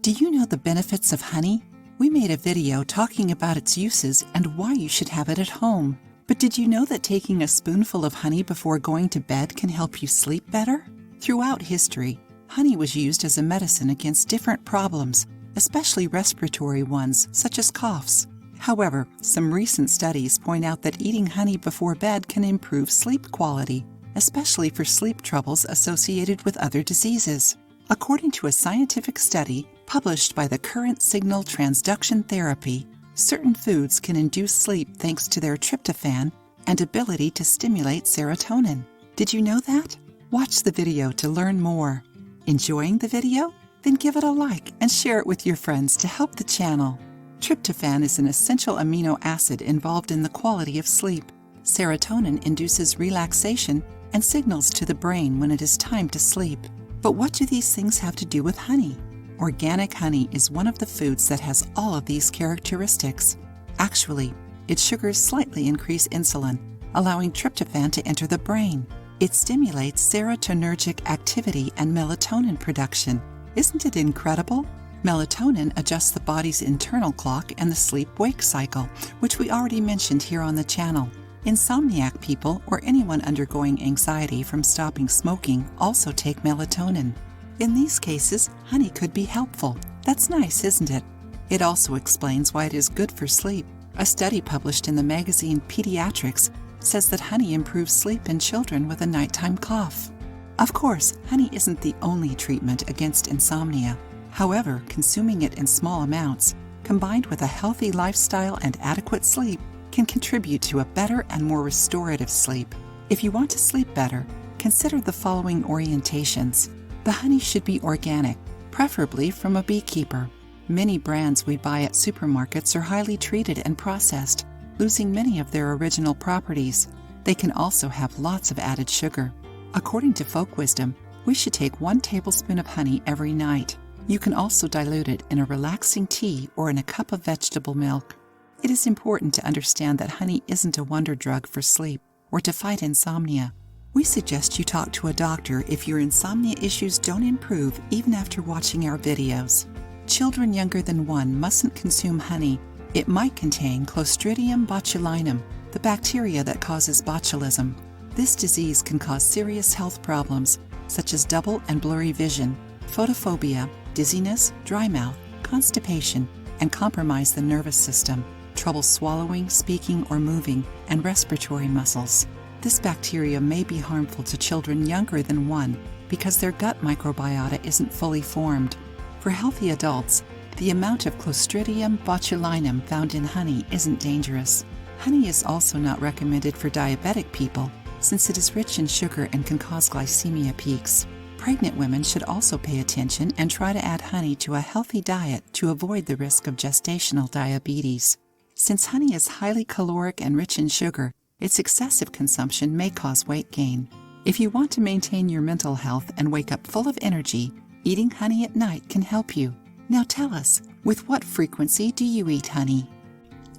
Do you know the benefits of honey? We made a video talking about its uses and why you should have it at home. But did you know that taking a spoonful of honey before going to bed can help you sleep better? Throughout history, honey was used as a medicine against different problems, especially respiratory ones, such as coughs. However, some recent studies point out that eating honey before bed can improve sleep quality, especially for sleep troubles associated with other diseases. According to a scientific study published by the Current Signal Transduction Therapy, certain foods can induce sleep thanks to their tryptophan and ability to stimulate serotonin. Did you know that? Watch the video to learn more. Enjoying the video? Then give it a like and share it with your friends to help the channel. Tryptophan is an essential amino acid involved in the quality of sleep. Serotonin induces relaxation and signals to the brain when it is time to sleep. But what do these things have to do with honey? Organic honey is one of the foods that has all of these characteristics. Actually, its sugars slightly increase insulin, allowing tryptophan to enter the brain. It stimulates serotonergic activity and melatonin production. Isn't it incredible? Melatonin adjusts the body's internal clock and the sleep-wake cycle, which we already mentioned here on the channel. Insomniac people or anyone undergoing anxiety from stopping smoking also take melatonin. In these cases, honey could be helpful. That's nice, isn't it? It also explains why it is good for sleep. A study published in the magazine Pediatrics says that honey improves sleep in children with a nighttime cough. Of course, honey isn't the only treatment against insomnia. However, consuming it in small amounts, combined with a healthy lifestyle and adequate sleep, can contribute to a better and more restorative sleep. If you want to sleep better, consider the following orientations. The honey should be organic, preferably from a beekeeper. Many brands we buy at supermarkets are highly treated and processed, losing many of their original properties. They can also have lots of added sugar. According to folk wisdom, we should take 1 tablespoon of honey every night. You can also dilute it in a relaxing tea or in a cup of vegetable milk. It is important to understand that honey isn't a wonder drug for sleep or to fight insomnia. We suggest you talk to a doctor if your insomnia issues don't improve even after watching our videos. Children younger than 1 mustn't consume honey. It might contain Clostridium botulinum, the bacteria that causes botulism. This disease can cause serious health problems such as double and blurry vision, photophobia, dizziness, dry mouth, constipation, and compromise the nervous system, trouble swallowing, speaking, or moving, and respiratory muscles. This bacteria may be harmful to children younger than 1 because their gut microbiota isn't fully formed. For healthy adults, the amount of Clostridium botulinum found in honey isn't dangerous. Honey is also not recommended for diabetic people since it is rich in sugar and can cause glycemia peaks. Pregnant women should also pay attention and try to add honey to a healthy diet to avoid the risk of gestational diabetes. Since honey is highly caloric and rich in sugar, its excessive consumption may cause weight gain. If you want to maintain your mental health and wake up full of energy, eating honey at night can help you. Now tell us, with what frequency do you eat honey?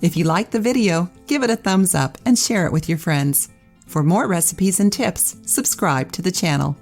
If you liked the video, give it a thumbs up and share it with your friends. For more recipes and tips, subscribe to the channel.